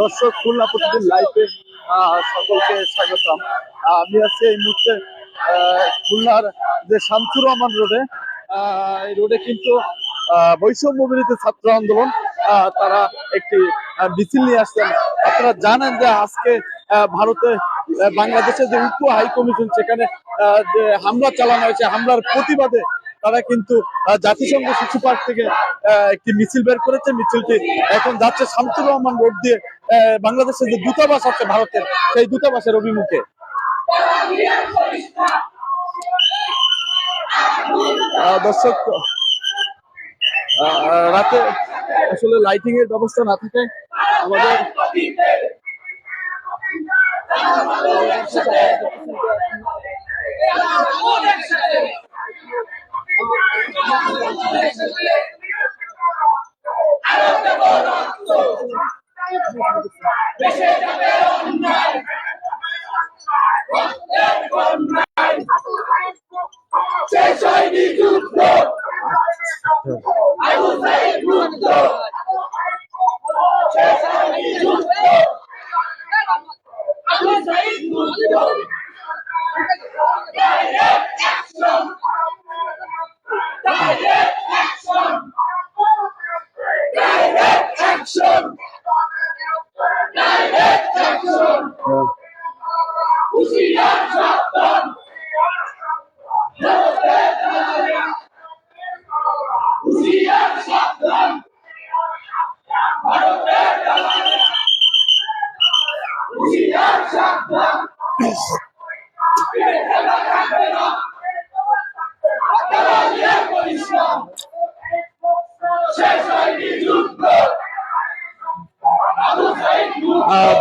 দর্শক খুলনা প্রতিদিন লাইভে সকলকে স্বাগতম। আমি আছি এই মুহূর্তে খুলনার যে শামসুর রহমান রোডে। এই রোডে কিন্তু বৈষম্য বিরোধী ছাত্র আন্দোলন তারা একটি মিছিল নিয়ে আসছেন। আপনারা জানেন যে আজকে ভারতে বাংলাদেশের যে উপ হাই কমিশন সেখানে যে হামলা চালানো হয়েছে, হামলার প্রতিবাদে তারা কিন্তু জাতিসংঘ শিশু পার্ক থেকে একটি মিছিল বের করেছে। মিছিলটি এখন যাচ্ছে শামসুর রহমান রোড দিয়ে বাংলাদেশের যে দূতাবাস আছে ভারতের, সেই দূতাবাসের অভিমুখে। দর্শক, রাতে আসলে লাইটিং এর ব্যবস্থা না থাকে আমাদের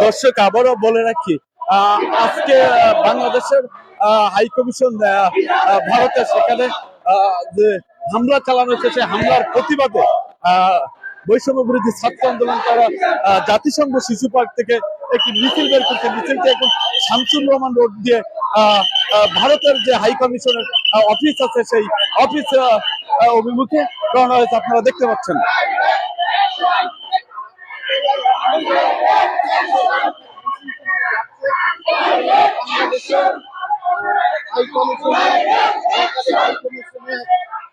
দর্শক আবারও বলে রাখি, আজকে বাংলাদেশের হাই কমিশন ভারতের সেখানে যে হামলা চালানো হয়েছে, সেই হামলার প্রতিবাদে বৈষম্য বিরোধী ছাত্র আন্দোলন তারা জাতিসংঘ শিশু পার্ক থেকে একটি মিছিল বের করছে। মিছিলটি এখন শামসুর রহমান রোড দিয়ে ভারতের যে হাই কমিশনের অফিস আছে সেই অফিস অভিমুখে রওনা হয়েছে, আপনারা দেখতে পাচ্ছেন।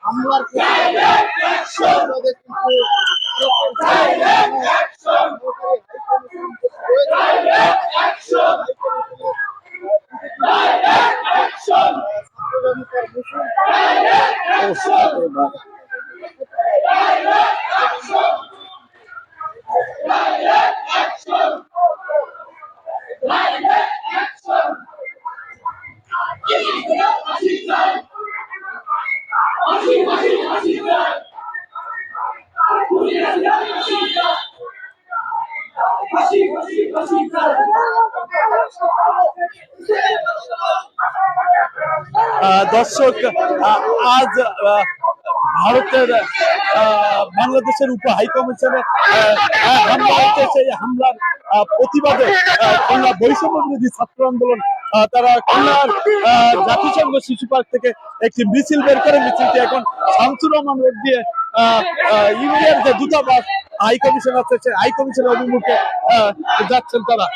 হামলার দর্শক, আজ ভারতের বাংলাদেশের উপ হাই কমিশনে হামলা হচ্ছে। সেই হামলার প্রতিবাদে খুলনা বৈষম্য বিরোধী ছাত্র আন্দোলন তারা খুলনার জাতিসংঘ শিশু পার্ক থেকে একটি মিছিল বের করে। মিছিলটি এখন শামসুর রহমান রোড দিয়ে ইন্ডিয়ার যে দূতাবাস হাই কমিশন আছে সেই হাই কমিশনের অভিমুখে যাচ্ছেন তারা।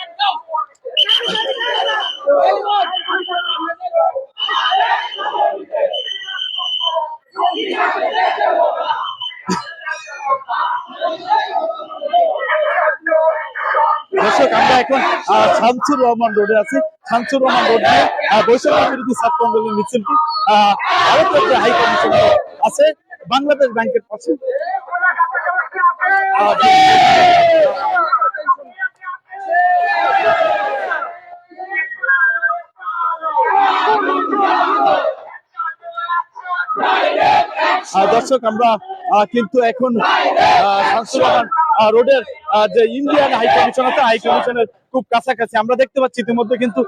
দর্শক, আমরা এখন শামসুর রহমান রোডে আছি। শামসুর রহমান রোড দিয়ে বৈষম্য বিরোধী ছাত্র আন্দোলনের মিছিলটি ভারতের যে হাই কমিশন আছে বাংলাদেশ ব্যাংকের পাশে দর্শক, আমরা কিন্তু এখন শামসুর রহমান রোডের যে ইন্ডিয়ান হাই কমিশন আছে হাই কমিশনের খুব কাছাকাছি। আমরা দেখতে পাচ্ছি ইতিমধ্যে কিন্তু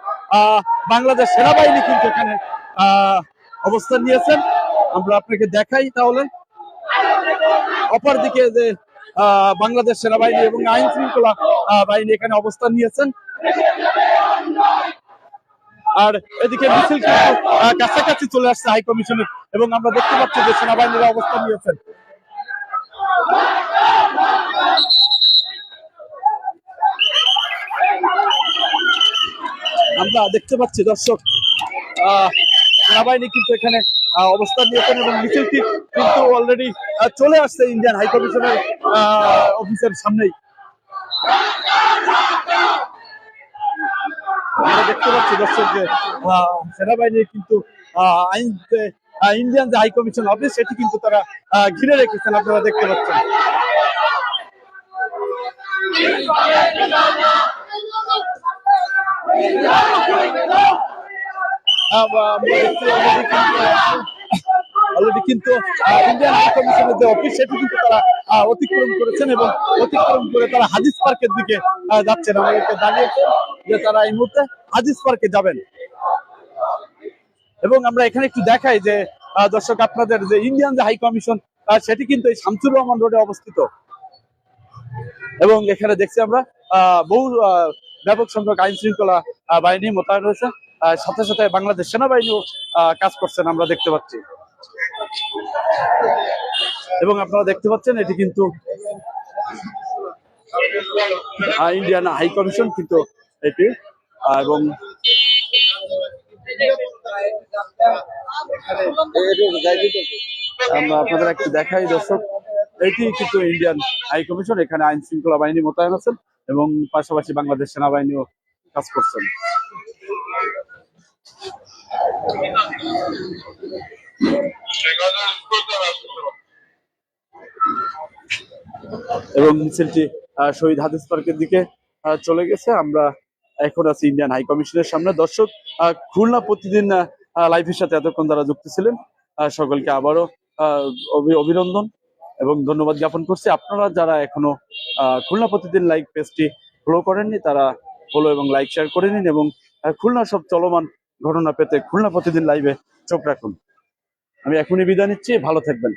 বাংলাদেশ সেনাবাহিনী কিন্তু এখানে অবস্থান নিয়েছেন। আমরা আপনাকে দেখাই তাহলে। অপরদিকে যে বাংলাদেশ সেনাবাহিনী এবং আইন শৃঙ্খলা বাহিনী এখানে অবস্থান নিয়েছেন, আর এদিকে মিছিল কিন্তু কাছাকাছি চলে আসছে হাই কমিশনের, এবং আমরা দেখতে পাচ্ছি যে সেনাবাহিনীরা অবস্থান নিয়েছেন। আমরা দেখতে পাচ্ছি দর্শক সেনাবাহিনী কিন্তু এখানে অবস্থান নিয়েছেন এবং মিছিলটি কিন্তু অলরেডি চলে আসছে ইন্ডিয়ান হাই কমিশনের অফিসের সামনেই। আমরা দেখতে পাচ্ছি দর্শক যে সেনাবাহিনী কিন্তু আইন ইন্ডিয়ান যে হাই কমিশন অফিস সেটি কিন্তু তারা ঘিরে রেখেছেন, আপনারা দেখতে পাচ্ছেন। অলরেডি কিন্তু ইন্ডিয়ান হাই কমিশনের যে অফিস সেটি কিন্তু তারা অতিক্রম করেছেন এবং অতিক্রম করে তারা হাদিস পার্কের দিকে যাচ্ছেন। আমাদেরকে দাঁড়িয়েছে যে তারা এই মুহূর্তে হাদিস পার্কে যাবেন। এবং আমরা এখানে একটু দেখাই যে দর্শক আপনাদের যে ইন্ডিয়ান যে হাই কমিশন সেটি কিন্তু এই শামসুর রহমান রোডে অবস্থিত এবং এখানে দেখছি আমরা বহু ব্যাপক সংখ্যক আইন শৃঙ্খলা বাহিনী মোতায়েন রয়েছে, সাথে সাথে বাংলাদেশ সেনাবাহিনীও কাজ করছেন আমরা দেখতে পাচ্ছি। এবং আপনারা দেখতে পাচ্ছেন এটি কিন্তু ইন্ডিয়ান হাই কমিশন কিন্তু এটি, এবং আমরা আপনাদের একটু দেখাই দর্শক, এটি কিন্তু ইন্ডিয়ান হাই কমিশন। এখানে আইন শৃঙ্খলা বাহিনী মোতায়েন আছেন এবং পাশাপাশি বাংলাদেশ সেনাবাহিনীও কাজ করছেন। এবং মিছিলটি শহীদ হাদিস পার্কের দিকে চলে গেছে। আমরা এখন আছি ইন্ডিয়ান হাই কমিশনের সামনে। দর্শক, খুলনা প্রতিদিন লাইভের সাথে এতক্ষণ যারা যুক্ত ছিলেন সকলকে আবারও অভিনন্দন এবং ধন্যবাদ জ্ঞাপন করছি। আপনারা যারা এখনো খুলনা প্রতিদিন লাইভ পেজটি ফলো করেননি তারা ফলো এবং লাইক শেয়ার করে নিন এবং খুলনার সব চলমান ঘটনা পেতে খুলনা প্রতিদিন লাইভে চোখ রাখুন। আমি এখনই বিদায় নিচ্ছি, ভালো থাকবেন।